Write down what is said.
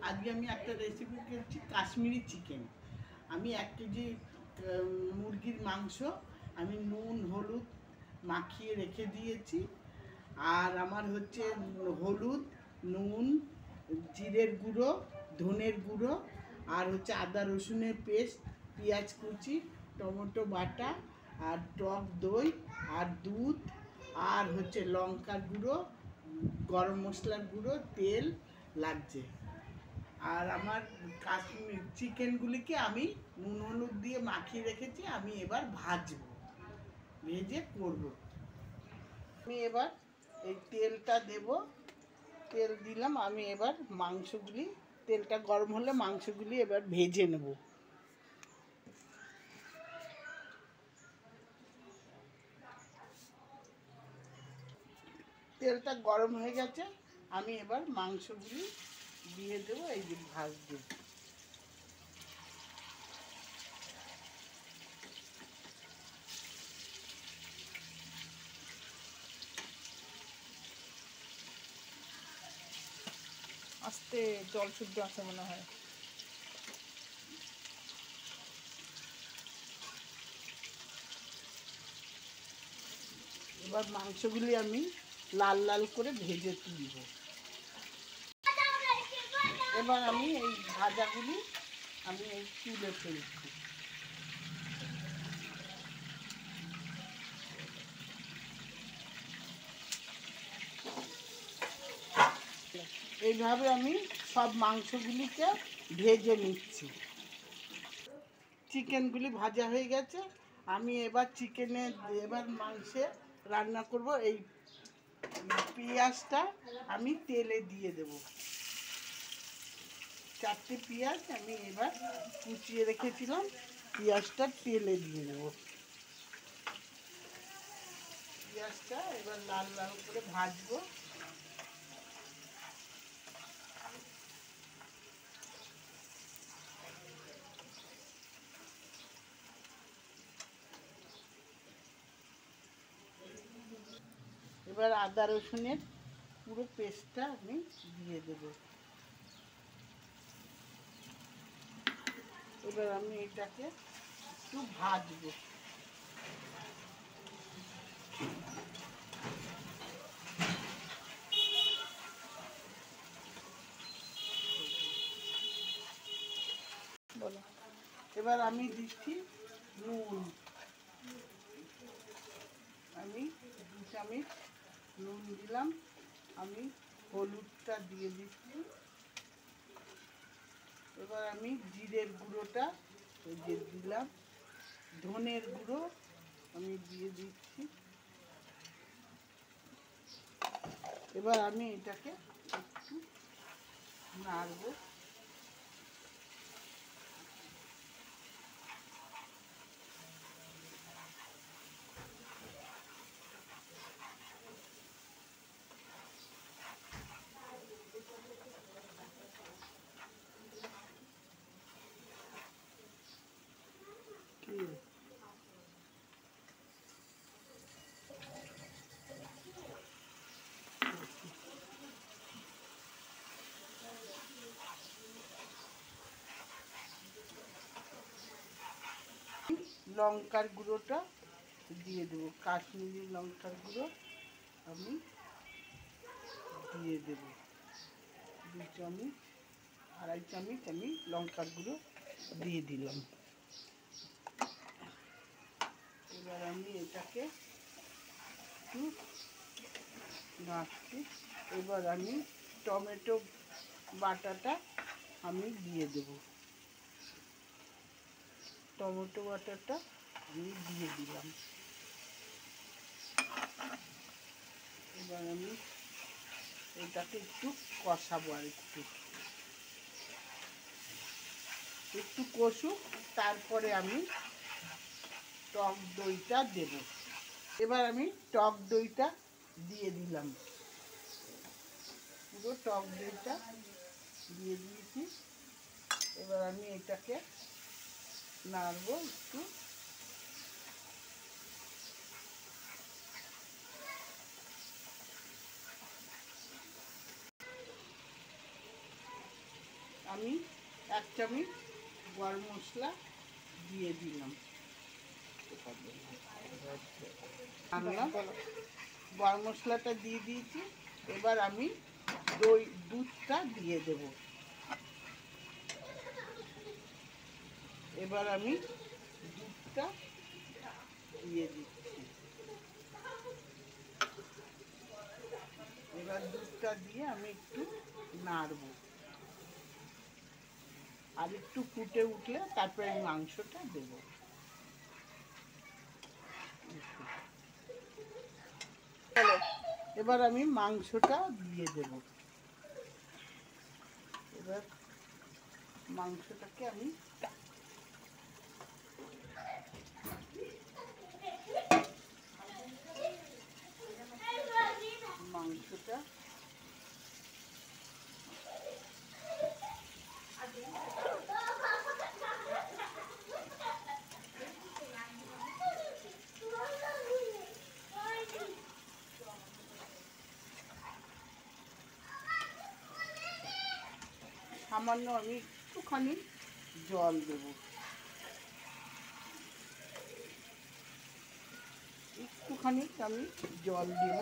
আজকে আমি একটা রেসিপি করছি কাশ্মীরি চিকেন। আমি 1 কেজি মুরগির মাংস আমি নুন হলুদ মাখিয়ে রেখে দিয়েছি। আর আমার হচ্ছে হলুদ, নুন, জিরের গুঁড়ো, ধনের গুঁড়ো, আর হচ্ছে আদা রসুনের পেস্ট, পেঁয়াজ কুচি, টমেটো বাটা, আর টক দই, আর দুধ, আর হচ্ছে লঙ্কার গুঁড়ো, গরম মশলার গুঁড়ো, তেল লাগছে। আর আমার কাশ্মীর চিকেনগুলিকে আমি নুন হলুদ দিয়ে মাখিয়ে রেখেছি। আমি এবার ভাজবো, ভেজে করব। আমি এবার এই তেলটা দেব, তেল দিলাম। আমি এবার মাংসগুলি, তেলটা গরম হলে মাংসগুলি এবার ভেজে নেব। তেলটা গরম হয়ে গেছে, আমি এবার মাংসগুলি দিয়ে দেবো, এই যে ভাজবো। আস্তে জল শুদ্ধ আছে মনে হয়। এবার মাংসগুলি আমি লাল লাল করে ভেজে তুলব। এবার আমি এই ভাজাগুলি আমি এই তুলে ফেলছি। এইভাবে আমি সব মাংসগুলিকে ভেজে নিচ্ছি। চিকেনগুলি ভাজা হয়ে গেছে। আমি এবার এবার মাংসে রান্না করব। এই পেঁয়াজটা আমি তেলে দিয়ে দেব। 4টে পেঁয়াজ আমি এবার কুচিয়ে রেখেছিলাম, পেঁয়াজটা তেলে দিয়ে দেব। পেঁয়াজটা এবার লাল লাল করে ভাজবো। এবার আদা রসুনের পুরো পেস্টটা আমি দিয়ে দেব। এবার আমি এটাকে একটু ভাজবো। বলো। এবার আমি দিচ্ছি নুন। আমি 2 চামচ নুন দিলাম। আমি হলুদটা দিয়ে দিচ্ছি। এবার আমি জিরের গুঁড়োটা এই যে দিলাম, ধনের গুঁড়ো আমি দিয়ে দিচ্ছি। এবার আমি এটাকে একটু নাড়ব। লঙ্কার গুঁড়োটা দিয়ে দেবো, কাশ্মীরি লঙ্কার গুঁড়ো আমি দিয়ে দেবো 2 চামচ, 2.5 চামচ আমি লঙ্কার গুঁড়ো দিয়ে দিলাম। এবার আমি এটাকে একটু নাড়ছি। এবার আমি টমেটো বাটাটা আমি দিয়ে দেবো। টমেটো বাটাটা আমি দিয়ে দিলাম। এবার আমি এটাকে একটু কষাবো, আর একটু কষুক, তারপরে আমি টক দইটা দেব। এবার আমি টক দইটা দিয়ে দিলাম, পুরো টক দইটা দিয়ে দিয়েছি। এবার আমি এটাকে নাড়বো একটু। আমি 1 চামচ গরম মশলা দিয়ে দিলাম। গরম মশলাটা দিয়ে দিয়েছি। এবার আমি দুধটা দিয়ে দেব। এবার আমি দুধটা দিয়ে দিচ্ছি। এবার দুধটা দিয়ে আমি একটু নাড়ব। আর একটু ফুটে উঠলে তারপরে আমি মাংসটা দেব। এবার আমি মাংসটা দিয়ে দেব। এবার মাংসটাকে আমি মাংসটা সামান্য আমি একটুখানি জল দেব। একটুখানি আমি জল দেব।